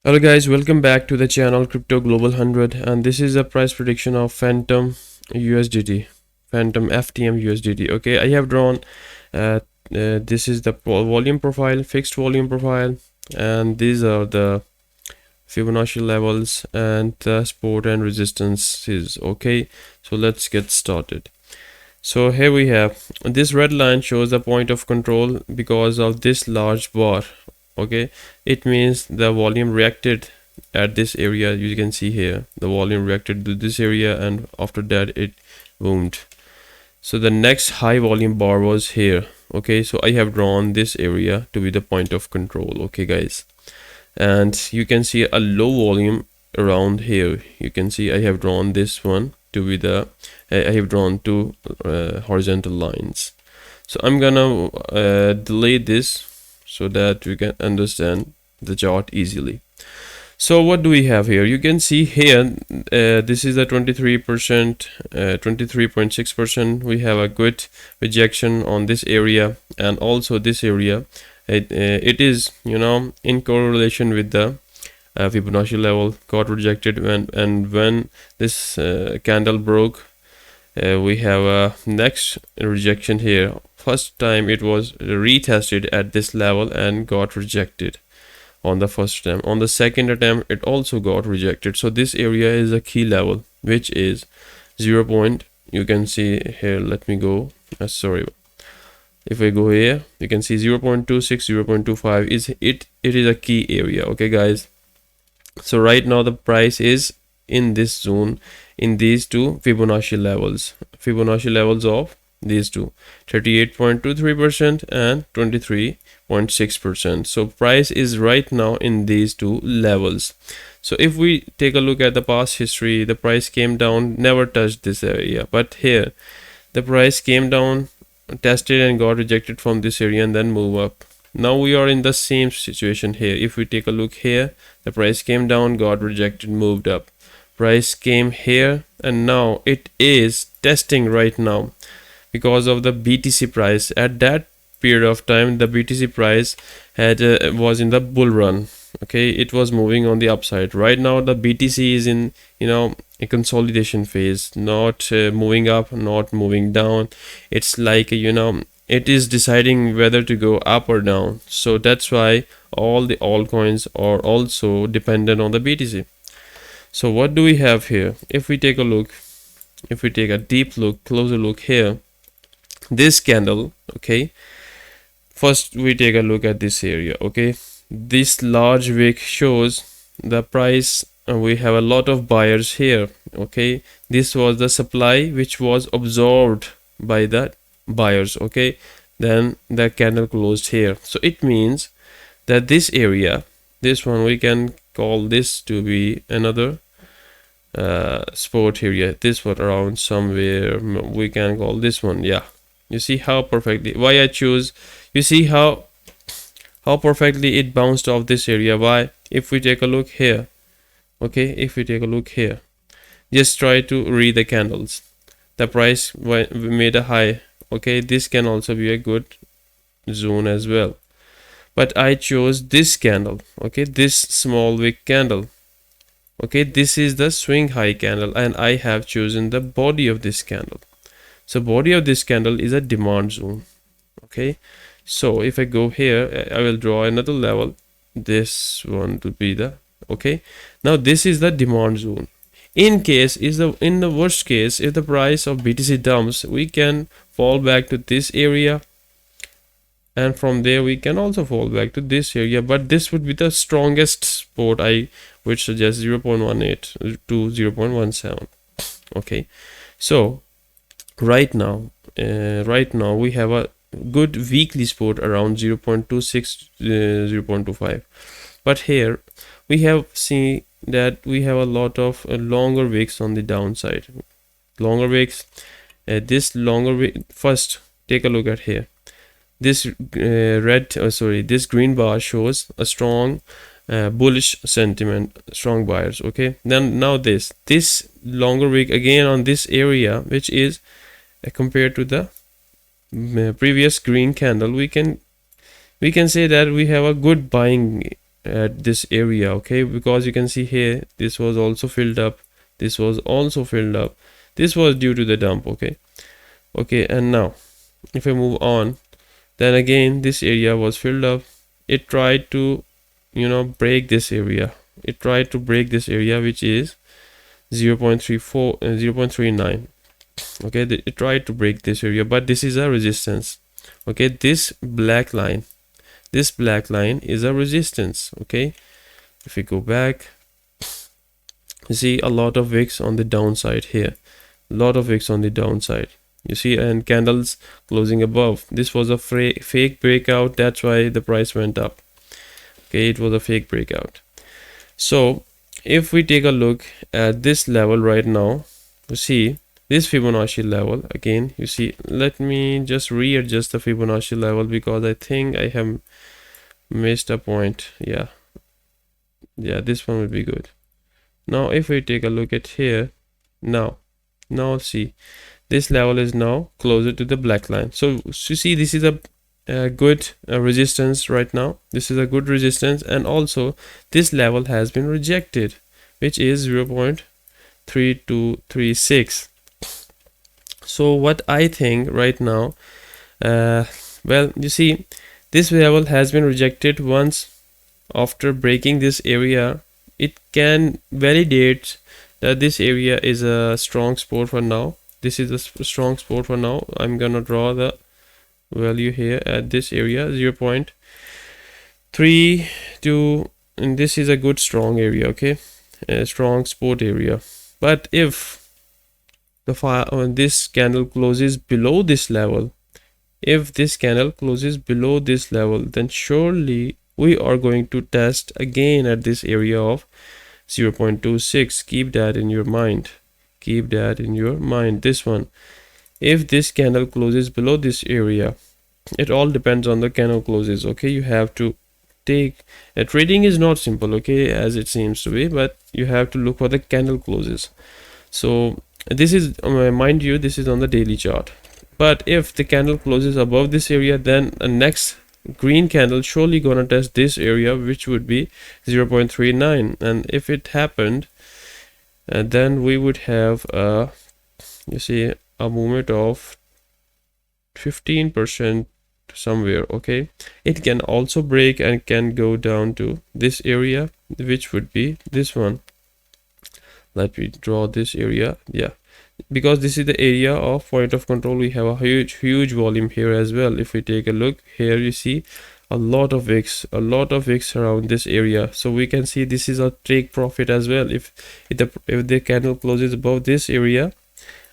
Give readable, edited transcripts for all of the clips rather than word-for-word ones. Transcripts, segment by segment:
Hello guys, welcome back to the channel Crypto Global 100, and this is a price prediction of Fantom USDT, Fantom Ftm USDT. Okay, I have drawn this is the volume profile, fixed volume profile, and these are the Fibonacci levels and the support and resistances. Okay, so let's get started. So here we have this red line shows the point of control because of this large bar. Okay, it means the volume reacted at this area. You can see here the volume reacted to this area, and after that it boomed. So the next high volume bar was here. Okay, so I have drawn this area to be the point of control. Okay guys, and you can see a low volume around here. You can see I have drawn this one to be the I have drawn two horizontal lines. So I'm gonna delete this so that we can understand the chart easily. So what do we have here? You can see here this is a 23%, 23.6%. We have a good rejection on this area, and also this area. It is, you know, in correlation with the Fibonacci level got rejected when this candle broke. We have a next rejection here. First time it was retested at this level and got rejected on the first attempt. On the second attempt it also got rejected. So this area is a key level, which is 0 point. You can see here, let me go sorry, if I go here, you can see 0.26, 0.25 is it is a key area. Okay guys, so right now the price is in this zone, in these two Fibonacci levels of these two, 38.23% and 23.6%. so price is right now in these two levels. So if we take a look at the past history, the price came down, never touched this area, but here the price came down, tested and got rejected from this area and then move up. Now we are in the same situation here. If we take a look here, the price came down, got rejected, moved up. Price came here, and now it is testing right now because of the BTC price. At that period of time, the BTC price had was in the bull run. Okay, it was moving on the upside. Right now the BTC is in, you know, a consolidation phase, not moving up, not moving down. It's like, you know, it is deciding whether to go up or down. So that's why all the altcoins are also dependent on the BTC. So what do we have here? If we take a look, if we take a deep look, closer look here, this candle, okay, first we take a look at this area. Okay, this large wick shows the price, and we have a lot of buyers here. Okay, this was the supply which was absorbed by the buyers. Okay, then the candle closed here. So it means that this area, this one, we can call this to be another support area. This one around somewhere, we can call this one. Yeah, you see how perfectly why I choose, you see how perfectly it bounced off this area. Why? If we take a look here, okay, if we take a look here, just try to read the candles. The price made a high. Okay, this can also be a good zone as well, but I chose this candle. Okay, this small wick candle. Okay, this is the swing high candle, and I have chosen the body of this candle. So body of this candle is a demand zone. Okay, so if I go here, I will draw another level. This one to be the, okay, now this is the demand zone. In the worst case, if the price of BTC dumps, we can fall back to this area, and from there we can also fall back to this area, but this would be the strongest support. I would suggest 0.18 to 0.17. okay, so right now we have a good weekly support around 0.26, 0.25, but here we have seen that we have a lot of longer wicks on the downside. Longer wicks, this longer wick, first take a look at here. This this green bar shows a strong bullish sentiment, strong buyers. Okay, then now this longer wick again on this area, which is compared to the previous green candle, we can say that we have a good buying at this area, okay, because you can see here this was also filled up, this was also filled up, this was due to the dump, okay. And now if I move on, then again this area was filled up. It tried to, you know, break this area. It tried to break this area, which is 0.34 0.39. okay, it tried to break this area, but this is a resistance, okay. This black line is a resistance, okay. If we go back, you see a lot of wicks on the downside here, a lot of wicks on the downside, you see, and candles closing above. This was a fake breakout, that's why the price went up, okay. It was a fake breakout. So if we take a look at this level right now, you see this Fibonacci level again, you see, let me just readjust the Fibonacci level because I think I have missed a point. Yeah, this one would be good. Now if we take a look at here, now see, this level is now closer to the black line. So you see, this is a good resistance right now. This is a good resistance, and also this level has been rejected, which is 0.3236. So what I think right now, well, you see, this level has been rejected. Once after breaking this area, it can validate that this area is a strong support for now. This is a strong support for now. I'm gonna draw the value here at this area, 0.32, and this is a good strong area, okay, a strong support area. But if this candle closes below this level, then surely we are going to test again at this area of 0.26. keep that in your mind, this one. If this candle closes below this area, it all depends on the candle closes, okay. You have to take trading is not simple, okay, as it seems to be, but you have to look for the candle closes. So this is mind you, this is on the daily chart, but if the candle closes above this area, then the next green candle surely gonna test this area, which would be 0.39. and if it happened, then we would have you see, a movement of 15% somewhere, okay. It can also break and can go down to this area, which would be this one. Let me draw this area. Yeah, because this is the area of point of control, we have a huge volume here as well. If we take a look here, you see a lot of wicks around this area. So we can see this is a take profit as well. If the candle closes above this area,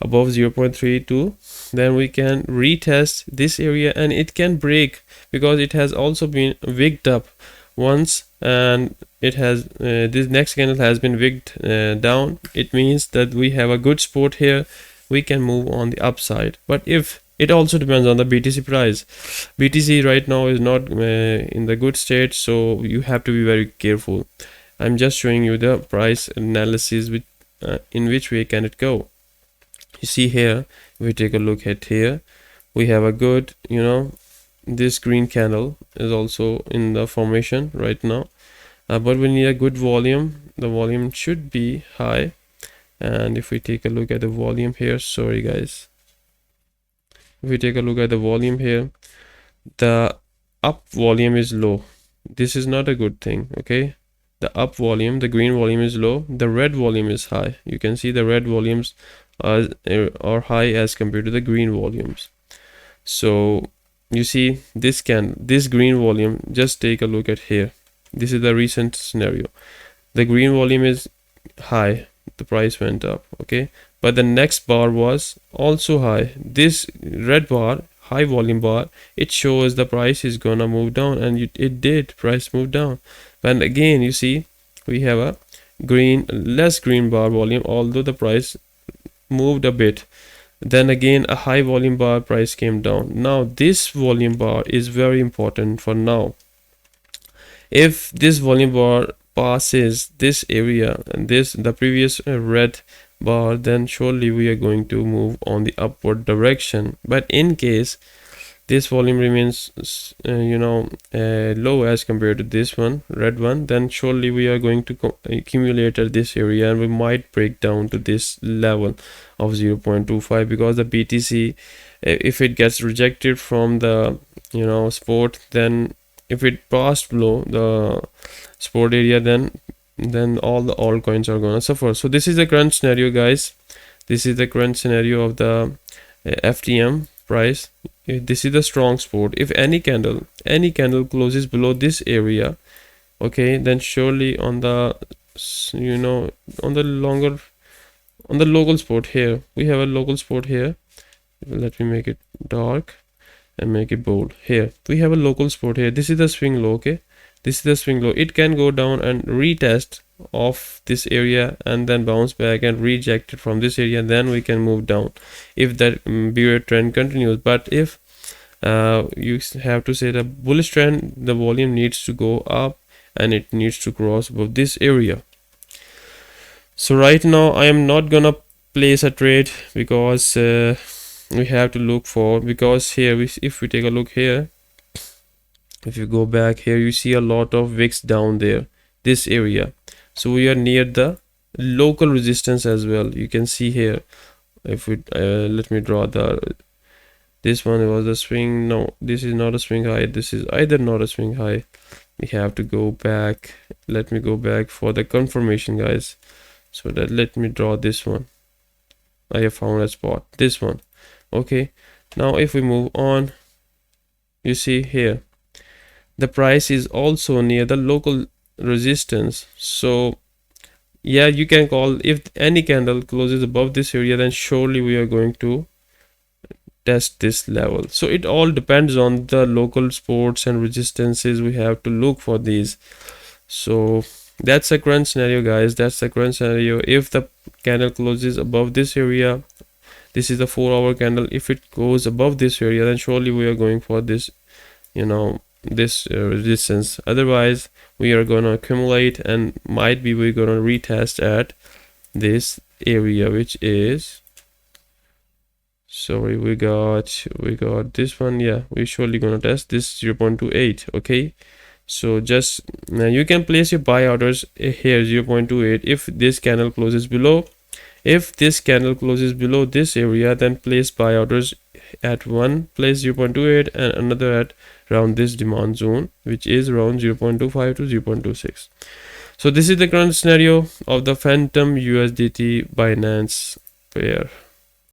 above 0.32, then we can retest this area and it can break, because it has also been wigged up once, and it has this next candle has been wigged down. It means that we have a good support here, we can move on the upside. But if it also depends on the BTC price. BTC right now is not in the good state, so you have to be very careful. I'm just showing you the price analysis with in which way can it go. You see here, if we take a look at here, we have a good, you know, this green candle is also in the formation right now, but we need a good volume. The volume should be high, and if we take a look at the volume here, sorry guys, if we take a look at the volume here, the up volume is low. This is not a good thing, okay. The up volume, the green volume is low, the red volume is high. You can see the red volumes are high as compared to the green volumes. So you see this green volume, just take a look at here. This is the recent scenario. The green volume is high, the price went up, okay, but the next bar was also high. This red bar, high volume bar, it shows the price is gonna move down, and it did, price moved down. And again, you see we have a less green bar volume, although the price moved a bit. Then again a high volume bar, price came down. Now this volume bar is very important for now. If this volume bar passes this area and the previous red bar, then surely we are going to move on the upward direction. But in case this volume remains low as compared to this one, red one, then surely we are going to accumulate at this area, and we might break down to this level of 0.25, because the BTC, if it gets rejected from the support, then if it passed below the support area, then all the altcoins are gonna suffer. So this is the current scenario, guys. This is the current scenario of the FTM price. This is the strong support. If any candle closes below this area, okay, then surely on the on the local support here, we have a local support here. Let me make it dark and make it bold. Here we have a local support here. This is the swing low. Okay, this is the swing low. It can go down and retest off this area and then bounce back and reject it from this area, and then we can move down if that bear trend continues. But if you have to say the bullish trend, the volume needs to go up and it needs to cross above this area. So right now I am not gonna place a trade, because we have to look for, because here if we take a look here, if you go back here, you see a lot of wicks down there, this area. So we are near the local resistance as well. You can see here, if we let me draw this one was a swing. No, this is not a swing high. This is either not a swing high. We have to go back. Let me go back for the confirmation, guys. So that let me draw this one. I have found a spot, this one. Okay, now if we move on, you see here the price is also near the local resistance. So yeah, you can call, if any candle closes above this area, then surely we are going to test this level. So it all depends on the local supports and resistances. We have to look for these. So that's the current scenario, guys. That's the current scenario. If the candle closes above this area, this is the 4-hour candle, if it goes above this area, then surely we are going for this this resistance. Otherwise we are going to accumulate, and might be we're going to retest at this area, which is, sorry, we got this one. Yeah, we're surely going to test this 0.28. okay, so just now you can place your buy orders here, 0.28. if this candle closes below, if this candle closes below this area, then place buy orders at one place 0.28 and another at around this demand zone, which is around 0.25 to 0.26. So this is the current scenario of the Fantom USDT Binance pair.